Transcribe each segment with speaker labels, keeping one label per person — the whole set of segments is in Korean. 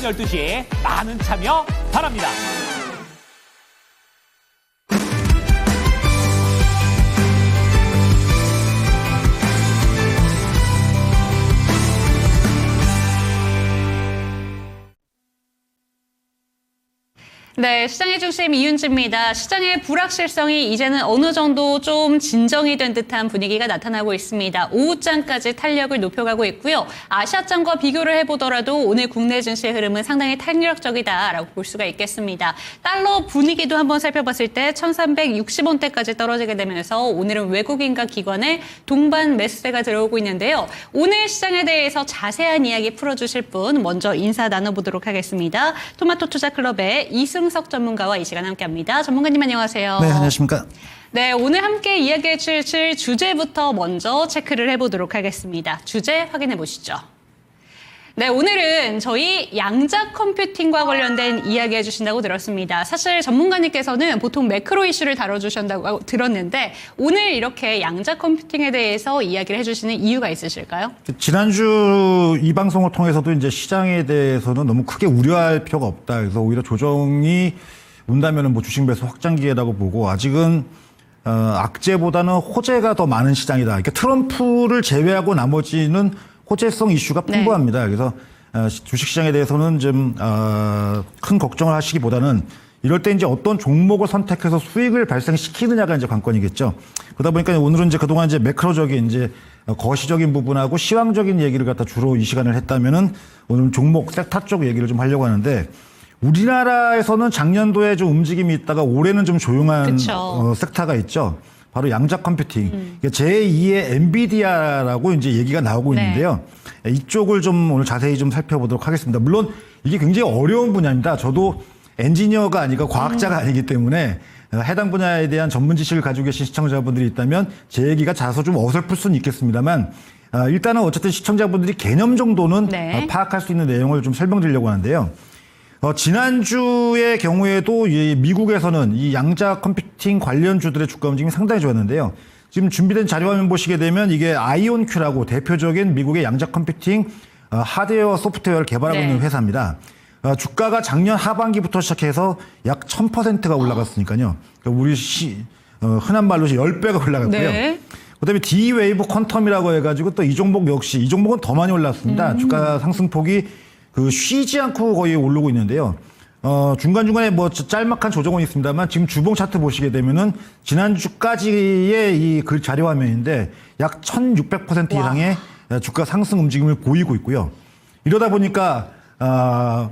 Speaker 1: 12시 많은 참여 바랍니다.
Speaker 2: 네, 시장의 중심 이윤지입니다. 시장의 불확실성이 이제는 어느 정도 좀 진정이 된 듯한 분위기가 나타나고 있습니다. 오후장까지 탄력을 높여가고 있고요. 아시아장과 비교를 해보더라도 오늘 국내 증시의 흐름은 상당히 탄력적이다라고 볼 수가 있겠습니다. 달러 분위기도 한번 살펴봤을 때 1360원대까지 떨어지게 되면서 오늘은 외국인과 기관의 동반 매수세가 들어오고 있는데요. 오늘 시장에 대해서 자세한 이야기 풀어주실 분 먼저 인사 나눠보도록 하겠습니다. 토마토 투자클럽의 이승석 전문가와 이 시간 함께합니다. 전문가님 안녕하세요.
Speaker 3: 네, 안녕하십니까.
Speaker 2: 네, 오늘 함께 이야기해 주실 주제부터 먼저 체크를 해보도록 하겠습니다. 주제 확인해 보시죠. 네, 오늘은 저희 양자 컴퓨팅과 관련된 이야기 해주신다고 들었습니다. 사실 전문가님께서는 보통 매크로 이슈를 다뤄주신다고 들었는데 오늘 이렇게 양자 컴퓨팅에 대해서 이야기를 해주시는 이유가 있으실까요?
Speaker 3: 지난주 이 방송을 통해서도 이제 시장에 대해서는 너무 크게 우려할 필요가 없다. 그래서 오히려 조정이 온다면은 뭐 주식 매수 확장 기회라고 보고 아직은 악재보다는 호재가 더 많은 시장이다. 그러니까 트럼프를 제외하고 나머지는 호재성 이슈가 풍부합니다. 네. 그래서 주식시장에 대해서는 좀 큰 걱정을 하시기보다는 이럴 때 이제 어떤 종목을 선택해서 수익을 발생시키느냐가 이제 관건이겠죠. 그러다 보니까 오늘은 이제 그동안 이제 매크로적인 이제 거시적인 부분하고 시황적인 얘기를 갖다 주로 이 시간을 했다면은 오늘 종목 섹터 쪽 얘기를 좀 하려고 하는데 우리나라에서는 작년도에 좀 움직임이 있다가 올해는 좀 조용한 섹터가 있죠. 바로 양자 컴퓨팅. 제2의 엔비디아라고 이제 얘기가 나오고 있는데요. 이쪽을 좀 오늘 자세히 좀 살펴보도록 하겠습니다. 물론 이게 굉장히 어려운 분야입니다. 저도 엔지니어가 아니고 과학자가 아니기 때문에 해당 분야에 대한 전문 지식을 가지고 계신 시청자분들이 있다면 제 얘기가 자서 좀 어설플 수는 있겠습미다만 일단은 어쨌든 시청자분들이 개념 정도는 파악할 수 있는 내용을 좀 설명드리려고 하는데요. 지난주의 경우에도 이 미국에서는 이 양자 컴퓨팅 관련주들의 주가 움직임이 상당히 좋았는데요. 지금 준비된 자료화면 보시게 되면 이게 아이온큐라고 대표적인 미국의 양자 컴퓨팅 하드웨어 소프트웨어를 개발하고 있는 회사입니다. 주가가 작년 하반기부터 시작해서 약 1000%가 올라갔으니까요. 그러니까 우리 흔한 말로 10배가 올라갔고요. 그다음에 D-웨이브 퀀텀이라고 해가지고 또 이 종목 역시 이 종목은 더 많이 올랐습니다. 주가 상승폭이 쉬지 않고 거의 오르고 있는데요. 중간중간에 뭐 짤막한 조정은 있습니다만 지금 주봉 차트 보시게 되면은 지난주까지의 이 그 자료 화면인데 약 1600% 이상의 주가 상승 움직임을 보이고 있고요. 이러다 보니까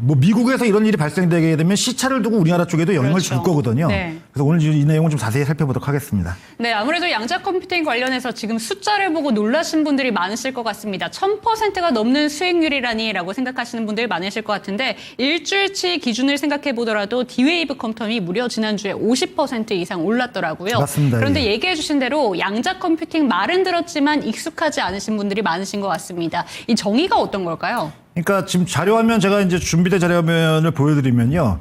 Speaker 3: 뭐 미국에서 이런 일이 발생되게 되면 시차를 두고 우리나라 쪽에도 영향을 줄 거거든요. 그래서 오늘 이 내용을 좀 자세히 살펴보도록 하겠습니다.
Speaker 2: 네, 아무래도 양자 컴퓨팅 관련해서 지금 숫자를 보고 놀라신 분들이 많으실 것 같습니다. 1000%가 넘는 수익률이라니라고 생각하시는 분들이 많으실 것 같은데 일주일치 기준을 생각해 보더라도 D-웨이브 컴퓨팅이 무려 지난주에 50% 이상 올랐더라고요.
Speaker 3: 맞습니다.
Speaker 2: 그런데 얘기해 주신 대로 양자 컴퓨팅 말은 들었지만 익숙하지 않으신 분들이 많으신 것 같습니다. 이 정의가 어떤 걸까요?
Speaker 3: 그러니까 지금 자료화면 제가 이제 준비된 자료화면을 보여드리면요.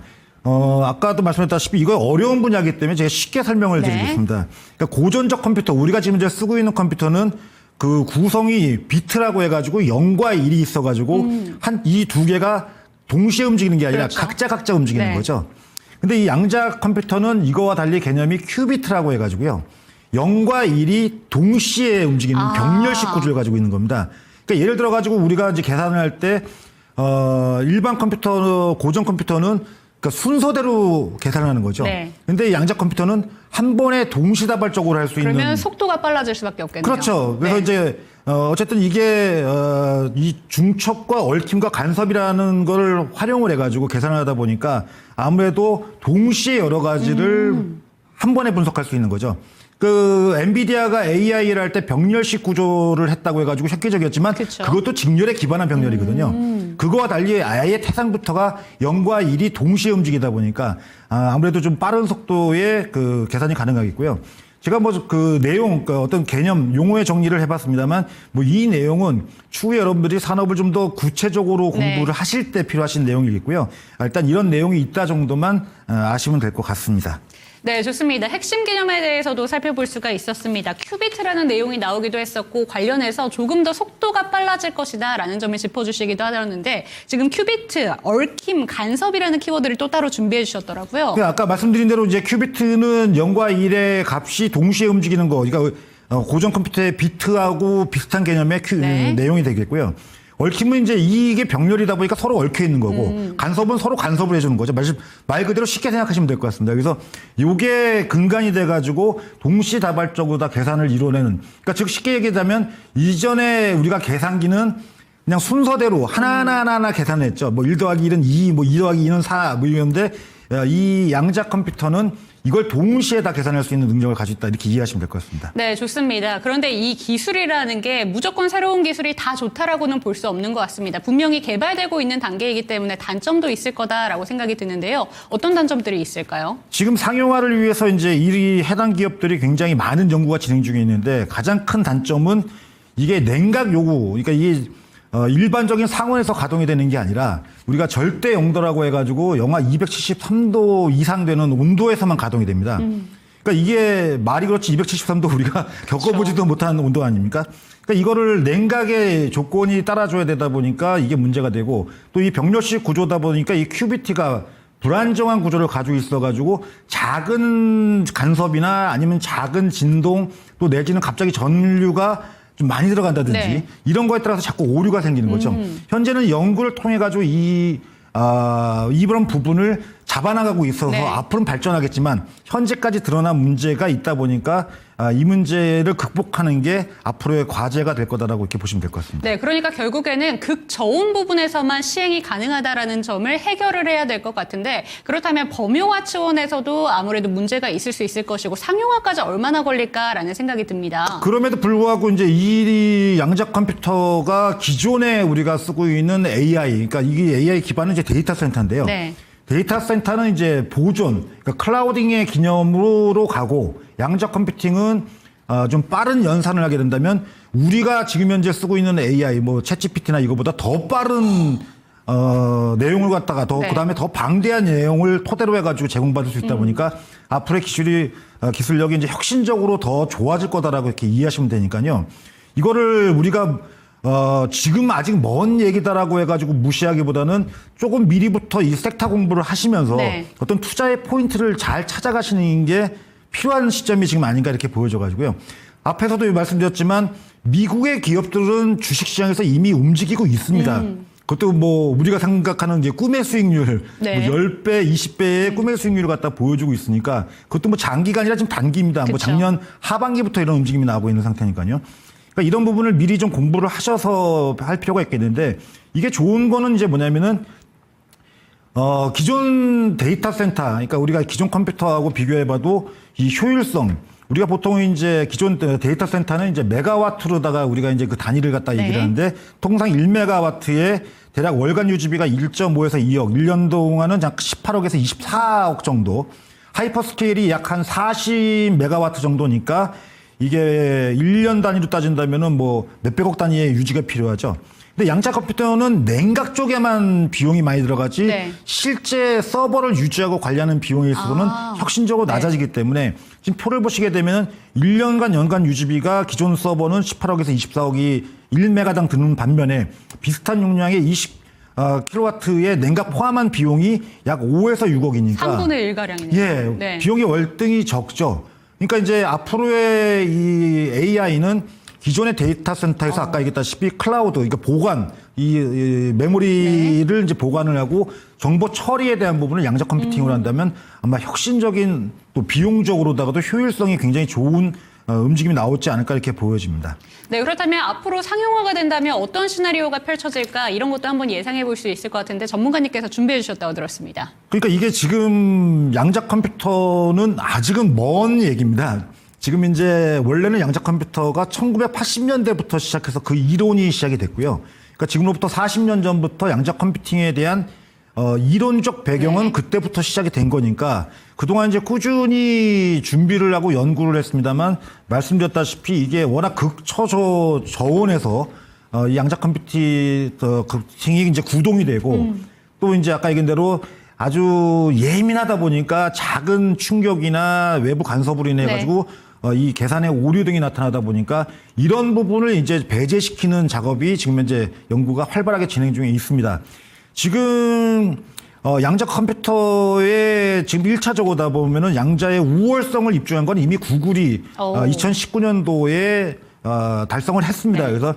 Speaker 3: 아까도 말씀드렸다시피 이거 어려운 분야이기 때문에 제가 쉽게 설명을 드리겠습니다. 그러니까 고전적 컴퓨터, 우리가 지금 이제 쓰고 있는 컴퓨터는 그 구성이 비트라고 해가지고 0과 1이 있어가지고 한 이 두 개가 동시에 움직이는 게 아니라 각자 움직이는 거죠. 근데 이 양자 컴퓨터는 이거와 달리 개념이 큐비트라고 해가지고요. 0과 1이 동시에 움직이는 병렬식 구조를 가지고 있는 겁니다. 그러니까 예를 들어가지고 우리가 이제 계산을 할 때, 일반 컴퓨터, 고전 컴퓨터는 그러니까 순서대로 계산하는 거죠. 근데 양자 컴퓨터는 한 번에 동시다발적으로 할 수 있는.
Speaker 2: 그러면 속도가 빨라질 수밖에 없겠네요.
Speaker 3: 그렇죠. 그래서 이제, 어쨌든 이게, 이 중첩과 얽힘과 간섭이라는 걸 활용을 해가지고 계산을 하다 보니까 아무래도 동시에 여러 가지를 한 번에 분석할 수 있는 거죠. 엔비디아가 AI를 할 때 병렬식 구조를 했다고 해가지고 획기적이었지만 그것도 직렬에 기반한 병렬이거든요. 그거와 달리 아예 태상부터가 0과 1이 동시에 움직이다 보니까 아무래도 좀 빠른 속도의 그 계산이 가능하겠고요. 제가 뭐 그 내용, 어떤 개념, 용어의 정리를 해봤습니다만 뭐 이 내용은 추후에 여러분들이 산업을 좀 더 구체적으로 공부를 하실 때 필요하신 내용이겠고요. 일단 이런 내용이 있다 정도만 아시면 될 것 같습니다.
Speaker 2: 네, 좋습니다. 핵심 개념에 대해서도 살펴볼 수가 있었습니다. 큐비트라는 내용이 나오기도 했었고 관련해서 조금 더 속도가 빨라질 것이다라는 점을 짚어주시기도 하셨는데 지금 큐비트, 얽힘, 간섭이라는 키워드를 또 따로 준비해 주셨더라고요.
Speaker 3: 아까 말씀드린 대로 이제 큐비트는 0과 1의 값이 동시에 움직이는 거, 그러니까 고전 컴퓨터의 비트하고 비슷한 개념의
Speaker 2: 네.
Speaker 3: 내용이 되겠고요. 얽힘은 이제 이게 병렬이다 보니까 서로 얽혀 있는 거고 간섭은 서로 간섭을 해주는 거죠. 말 그대로 쉽게 생각하시면 될 것 같습니다. 그래서 이게 근간이 돼가지고 동시다발적으로 다 계산을 이뤄내는. 그러니까 즉 쉽게 얘기하자면 이전에 우리가 계산기는 그냥 순서대로 하나하나 계산했죠. 뭐 1 더하기 1은 2, 뭐 2 더하기 2는 4, 뭐 이런데 이 양자 컴퓨터는 이걸 동시에 다 계산할 수 있는 능력을 가지고 있다. 이렇게 이해하시면 될 것 같습니다.
Speaker 2: 네, 좋습니다. 그런데 이 기술이라는 게 무조건 새로운 기술이 다 좋다라고는 볼 수 없는 것 같습니다. 분명히 개발되고 있는 단계이기 때문에 단점도 있을 거다라고 생각이 드는데요. 어떤 단점들이 있을까요? 지금
Speaker 3: 상용화를 위해서 이제 이 해당 기업들이 굉장히 많은 연구가 진행 중에 있는데 가장 큰 단점은 이게 냉각 요구, 그러니까 이게 일반적인 상온에서 가동이 되는 게 아니라 우리가 절대 영도라고 해가지고 영하 273도 이상 되는 온도에서만 가동이 됩니다. 그러니까 이게 말이 그렇지 273도 우리가 겪어보지도 못한 온도 아닙니까? 그러니까 이거를 냉각의 조건이 따라줘야 되다 보니까 이게 문제가 되고 또 이 병렬식 구조다 보니까 이 큐비티가 불안정한 구조를 가지고 있어가지고 작은 간섭이나 아니면 작은 진동 또 내지는 갑자기 전류가 좀 많이 들어간다든지
Speaker 2: 네.
Speaker 3: 이런 거에 따라서 자꾸 오류가 생기는 거죠. 현재는 연구를 통해 가지고 이런 부분을 잡아나가고 있어서
Speaker 2: 네.
Speaker 3: 앞으로는 발전하겠지만 현재까지 드러난 문제가 있다 보니까 이 문제를 극복하는 게 앞으로의 과제가 될 거다라고 이렇게 보시면 될 것 같습니다.
Speaker 2: 네, 그러니까 결국에는 극저온 부분에서만 시행이 가능하다라는 점을 해결을 해야 될 것 같은데 그렇다면 범용화 차원에서도 아무래도 문제가 있을 수 있을 것이고 상용화까지 얼마나 걸릴까라는 생각이 듭니다.
Speaker 3: 그럼에도 불구하고 이제 이 양자 컴퓨터가 기존에 우리가 쓰고 있는 AI, 그러니까 이게 AI 기반은 이제 데이터 센터인데요.
Speaker 2: 네.
Speaker 3: 데이터 센터는 이제 보존, 그러니까 클라우딩의 개념으로 가고 양자 컴퓨팅은 좀 빠른 연산을 하게 된다면 우리가 지금 현재 쓰고 있는 AI, 뭐 챗GPT나 이거보다 더 빠른 내용을 갖다가 더
Speaker 2: 네.
Speaker 3: 그다음에 더 방대한 내용을 토대로 해가지고 제공받을 수 있다 보니까 앞으로의 기술력이 이제 혁신적으로 더 좋아질 거다라고 이렇게 이해하시면 되니까요. 이거를 우리가 지금 아직 먼 얘기다라고 해가지고 무시하기보다는 조금 미리부터 이 섹터 공부를 하시면서
Speaker 2: 네.
Speaker 3: 어떤 투자의 포인트를 잘 찾아가시는 게 필요한 시점이 지금 아닌가 이렇게 보여져가지고요. 앞에서도 말씀드렸지만 미국의 기업들은 주식시장에서 이미 움직이고 있습니다. 그것도 뭐 우리가 생각하는 이제 꿈의 수익률,
Speaker 2: 네.
Speaker 3: 뭐 10배, 20배의 꿈의 수익률을 갖다 보여주고 있으니까 그것도 뭐 장기가 아니라 지금 단기입니다. 뭐
Speaker 2: 그쵸.
Speaker 3: 작년 하반기부터 이런 움직임이 나오고 있는 상태니까요. 그러니까 이런 부분을 미리 좀 공부를 하셔서 할 필요가 있겠는데 이게 좋은 거는 이제 뭐냐면은 기존 데이터 센터, 그러니까 우리가 기존 컴퓨터하고 비교해봐도 이 효율성, 우리가 보통 이제 기존 데이터 센터는 이제 메가와트로다가 우리가 이제 그 단위를 갖다
Speaker 2: 네.
Speaker 3: 얘기를 하는데 통상 1메가와트에 대략 월간 유지비가 1.5에서 2억, 1년 동안은 약 18억에서 24억 정도, 하이퍼스케일이 약 한 40메가와트 정도니까 이게 1년 단위로 따진다면은 뭐 몇백억 단위의 유지가 필요하죠. 근데 양자 컴퓨터는 냉각 쪽에만 비용이 많이 들어가지
Speaker 2: 네.
Speaker 3: 실제 서버를 유지하고 관리하는 비용에 있어서는 혁신적으로 낮아지기 때문에 지금 표를 보시게 되면 1년간 연간 유지비가 기존 서버는 18억에서 24억이 1메가당 드는 반면에 비슷한 용량의 20kW의 냉각 포함한 비용이 약 5에서 6억이니까
Speaker 2: 3분의 1가량이네요.
Speaker 3: 예,
Speaker 2: 네.
Speaker 3: 비용이 월등히 적죠. 그러니까 이제 앞으로의 이 AI는 기존의 데이터 센터에서 아까 얘기했다시피 클라우드, 그러니까 보관, 이 메모리를 이제 보관을 하고 정보 처리에 대한 부분을 양자 컴퓨팅으로 한다면 아마 혁신적인 또 비용적으로다가도 효율성이 굉장히 좋은 움직임이 나오지 않을까 이렇게 보여집니다.
Speaker 2: 네, 그렇다면 앞으로 상용화가 된다면 어떤 시나리오가 펼쳐질까 이런 것도 한번 예상해 볼 수 있을 것 같은데 전문가님께서 준비해 주셨다고 들었습니다.
Speaker 3: 그러니까 이게 지금 양자 컴퓨터는 아직은 먼 얘기입니다. 지금 이제 원래는 양자 컴퓨터가 1980년대부터 시작해서 그 이론이 시작이 됐고요. 그러니까 지금으로부터 40년 전부터 양자 컴퓨팅에 대한 이론적 배경은
Speaker 2: 네.
Speaker 3: 그때부터 시작이 된 거니까 그동안 이제 꾸준히 준비를 하고 연구를 했습니다만 말씀드렸다시피 이게 워낙 극초저온에서 이 양자 컴퓨팅이 이제 구동이 되고 또 이제 아까 얘기한 대로 아주 예민하다 보니까 작은 충격이나 외부 간섭으로 인해 가지고 이 계산의 오류 등이 나타나다 보니까 이런 부분을 이제 배제시키는 작업이 지금 현재 연구가 활발하게 진행 중에 있습니다. 지금 양자 컴퓨터에 지금 1차적으로다 보면은 양자의 우월성을 입증한 건 이미 구글이 2019년도에 달성을 했습니다.
Speaker 2: 네.
Speaker 3: 그래서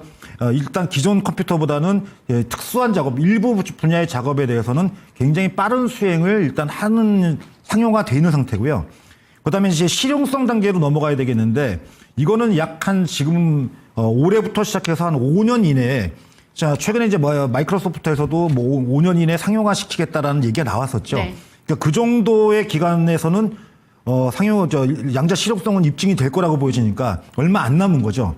Speaker 3: 일단 기존 컴퓨터보다는 특수한 작업, 일부 분야의 작업에 대해서는 굉장히 빠른 수행을 일단 하는 상용화되어 있는 상태고요. 그다음에 이제 실용성 단계로 넘어가야 되겠는데 이거는 약 한 지금 올해부터 시작해서 한 5년 이내에 자 최근에 이제 마이크로소프트에서도 뭐 5년 이내에 상용화 시키겠다라는 얘기가 나왔었죠.
Speaker 2: 네.
Speaker 3: 그러니까 그 정도의 기간에서는 양자 실용성은 입증이 될 거라고 보여지니까 얼마 안 남은 거죠.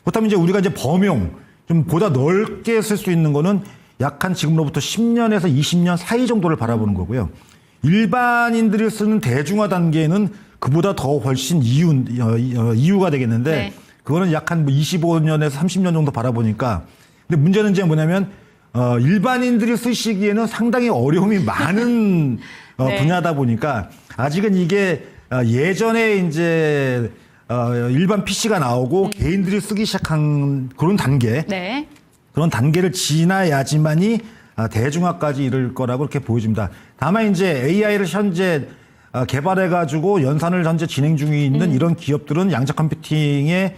Speaker 3: 그렇다면 이제 우리가 이제 범용 좀 보다 넓게 쓸 수 있는 거는 약 한 지금로부터 10년에서 20년 사이 정도를 바라보는 거고요. 일반인들이 쓰는 대중화 단계는 그보다 더 훨씬 이유가 되겠는데
Speaker 2: 네.
Speaker 3: 그거는 약 한 25년에서 30년 정도 바라보니까 근데 문제는 이제 뭐냐면 일반인들이 쓰시기에는 상당히 어려움이 많은
Speaker 2: 네.
Speaker 3: 분야다 보니까 아직은 이게 예전에 이제 일반 PC가 나오고 개인들이 쓰기 시작한 그런 단계
Speaker 2: 네.
Speaker 3: 그런 단계를 지나야지만이 대중화까지 이를 거라고 이렇게 보여집니다. 다만 이제 AI를 현재 개발해가지고 연산을 현재 진행 중에 있는 이런 기업들은 양자 컴퓨팅의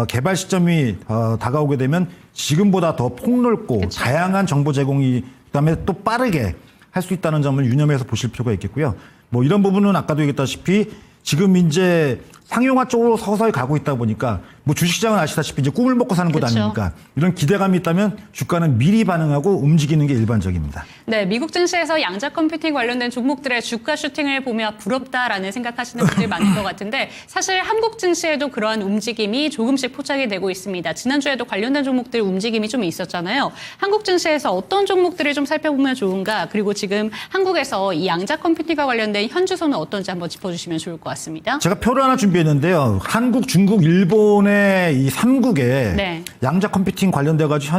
Speaker 3: 개발 시점이 다가오게 되면 지금보다 더 폭넓고
Speaker 2: 그쵸.
Speaker 3: 다양한 정보 제공이 그다음에 또 빠르게 할 수 있다는 점을 유념해서 보실 필요가 있겠고요. 뭐 이런 부분은 아까도 얘기했다시피 지금 이제 상용화 쪽으로 서서히 가고 있다 보니까 뭐 주식시장은 아시다시피 이제 꿈을 먹고 사는 곳
Speaker 2: 그쵸.
Speaker 3: 아닙니까? 이런 기대감이 있다면 주가는 미리 반응하고 움직이는 게 일반적입니다.
Speaker 2: 네, 미국 증시에서 양자 컴퓨팅 관련된 종목들의 주가 슈팅을 보며 부럽다라는 생각하시는 분들이 많을 것 같은데 사실 한국 증시에도 그러한 움직임이 조금씩 포착이 되고 있습니다. 지난주에도 관련된 종목들 움직임이 좀 있었잖아요. 한국 증시에서 어떤 종목들을 좀 살펴보면 좋은가? 그리고 지금 한국에서 이 양자 컴퓨팅과 관련된 현주소는 어떤지 한번 짚어주시면 좋을 것 같습니다.
Speaker 3: 제가 표를 하나 준비했는데요. 한국, 중국, 일본의 이 3국에
Speaker 2: 네.
Speaker 3: 양자 컴퓨팅 관련돼 가지고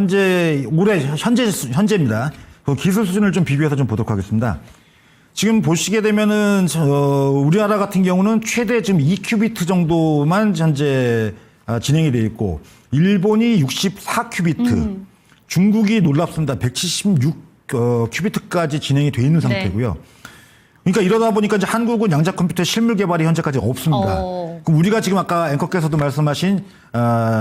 Speaker 3: 현재입니다. 그 기술 수준을 좀 비교해서 좀 보도록 하겠습니다. 지금 보시게 되면은 우리나라 같은 경우는 최대 지금 2큐비트 정도만 현재 진행이 돼 있고 일본이 64큐비트, 중국이 놀랍습니다. 176 큐비트까지 진행이 돼 있는 상태고요. 그러니까 이러다 보니까 이제 한국은 양자 컴퓨터 실물 개발이 현재까지 없습니다. 그럼 우리가 지금 아까 앵커께서도 말씀하신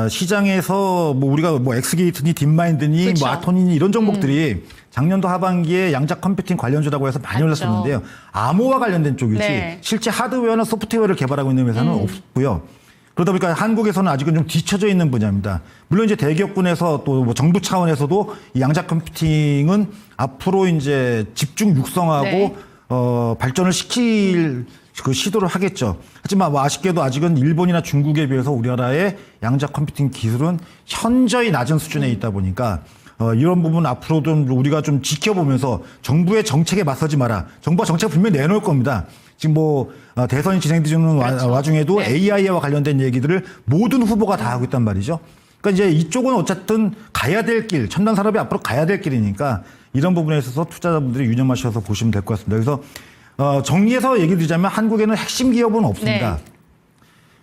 Speaker 3: 시장에서 뭐 우리가 뭐 엑스게이트니 딥마인드니
Speaker 2: 그쵸.
Speaker 3: 뭐 아토니니 이런 종목들이 작년도 하반기에 양자 컴퓨팅 관련주라고 해서 많이
Speaker 2: 맞죠.
Speaker 3: 올랐었는데요. 암호와 관련된 쪽이지
Speaker 2: 네.
Speaker 3: 실제 하드웨어나 소프트웨어를 개발하고 있는 회사는 없고요. 그러다 보니까 한국에서는 아직은 좀 뒤쳐져 있는 분야입니다. 물론 이제 대기업군에서 또 뭐 정부 차원에서도 이 양자 컴퓨팅은 앞으로 이제 집중 육성하고
Speaker 2: 네.
Speaker 3: 발전을 시킬 그 시도를 하겠죠. 하지만 뭐 아쉽게도 아직은 일본이나 중국에 비해서 우리나라의 양자 컴퓨팅 기술은 현저히 낮은 수준에 있다 보니까 이런 부분 앞으로 좀 우리가 좀 지켜보면서 정부의 정책에 맞서지 마라. 정부가 정책 분명히 내놓을 겁니다. 지금 뭐 대선이 진행되는
Speaker 2: 그렇죠.
Speaker 3: 와중에도
Speaker 2: 네.
Speaker 3: AI와 관련된 얘기들을 모든 후보가 다 하고 있단 말이죠. 그러니까 이제 이쪽은 어쨌든 가야 될 길, 첨단 산업이 앞으로 가야 될 길이니까 이런 부분에 있어서 투자자분들이 유념하셔서 보시면 될 것 같습니다. 그래서 정리해서 얘기 드리자면 한국에는 핵심 기업은 없습니다.
Speaker 2: 네.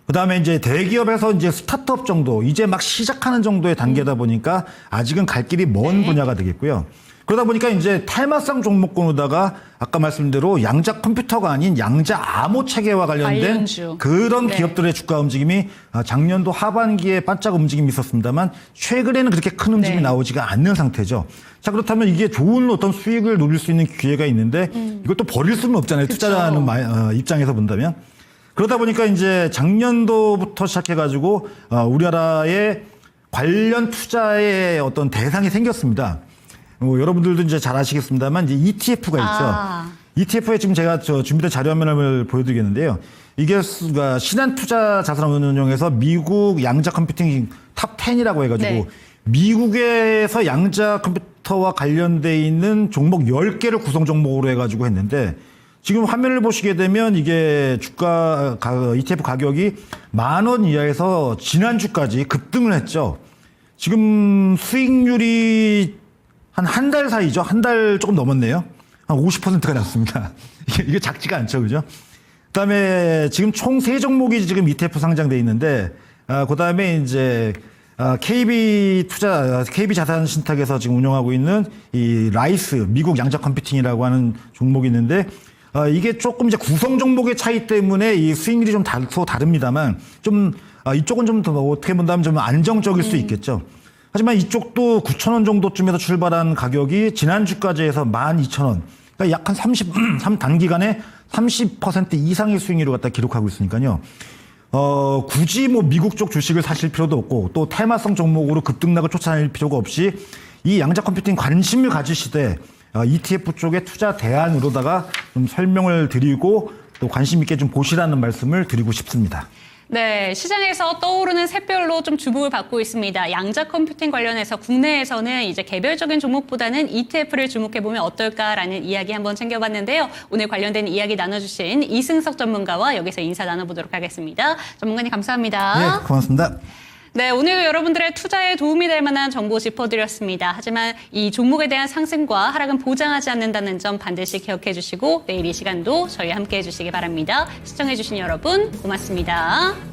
Speaker 3: 그다음에 이제 대기업에서 이제 스타트업 정도, 이제 막 시작하는 정도의 단계다 보니까 아직은 갈 길이 먼
Speaker 2: 네.
Speaker 3: 분야가 되겠고요. 그러다 보니까 이제 탈마상 종목군으로다가 아까 말씀대로 양자 컴퓨터가 아닌 양자 암호 체계와 관련된
Speaker 2: 관련주.
Speaker 3: 그런
Speaker 2: 네.
Speaker 3: 기업들의 주가 움직임이 작년도 하반기에 반짝 움직임이 있었습니다만 최근에는 그렇게 큰 움직임이
Speaker 2: 네.
Speaker 3: 나오지가 않는 상태죠. 자, 그렇다면 이게 좋은 어떤 수익을 노릴 수 있는 기회가 있는데 이것도 버릴 수는 없잖아요.
Speaker 2: 그쵸.
Speaker 3: 투자자는 입장에서 본다면. 그러다 보니까 이제 작년도부터 시작해가지고 우리나라의 관련 투자의 어떤 대상이 생겼습니다. 여러분들도 이제 잘 아시겠습니다만 이제 ETF가 있죠. ETF에 지금 제가 준비된 자료화면을 보여드리겠는데요. 이게 신한투자 자산운용에서 미국 양자 컴퓨팅 탑 10이라고 해가지고
Speaker 2: 네.
Speaker 3: 미국에서 양자 컴퓨터와 관련돼 있는 종목 10개를 구성 종목으로 해가지고 했는데 지금 화면을 보시게 되면 이게 주가 ETF 가격이 10,000원 이하에서 지난주까지 급등을 했죠. 지금 수익률이 한 달 사이죠. 한 달 조금 넘었네요. 한 50%가 났습니다. 이게 작지가 않죠, 그죠? 그다음에 지금 총 3종목이 지금 ETF 상장돼 있는데, 그다음에 이제 KB 자산 신탁에서 지금 운영하고 있는 이 라이스 미국 양자 컴퓨팅이라고 하는 종목이 있는데, 이게 조금 이제 구성 종목의 차이 때문에 이 수익률이 좀 다릅니다만, 좀 이쪽은 좀 더 어떻게 본다면 좀 안정적일 수 있겠죠. 하지만 이쪽도 9,000원 정도쯤에서 출발한 가격이 지난주까지 해서 12,000원. 그러니까 약 한 단기간에 30% 이상의 수익률을 갖다 기록하고 있으니까요. 굳이 뭐 미국 쪽 주식을 사실 필요도 없고 또 테마성 종목으로 급등락을 쫓아낼 필요가 없이 이 양자 컴퓨팅 관심을 가지시되 ETF 쪽에 투자 대안으로다가 좀 설명을 드리고 또 관심 있게 좀 보시라는 말씀을 드리고 싶습니다.
Speaker 2: 네, 시장에서 떠오르는 샛별로 좀 주목을 받고 있습니다. 양자 컴퓨팅 관련해서 국내에서는 이제 개별적인 종목보다는 ETF를 주목해보면 어떨까라는 이야기 한번 챙겨봤는데요. 오늘 관련된 이야기 나눠주신 이승석 전문가와 여기서 인사 나눠보도록 하겠습니다. 전문가님 감사합니다.
Speaker 3: 네, 고맙습니다.
Speaker 2: 네, 오늘 여러분들의 투자에 도움이 될 만한 정보 짚어드렸습니다. 하지만 이 종목에 대한 상승과 하락은 보장하지 않는다는 점 반드시 기억해 주시고 내일 이 시간도 저희와 함께 해주시기 바랍니다. 시청해 주신 여러분 고맙습니다.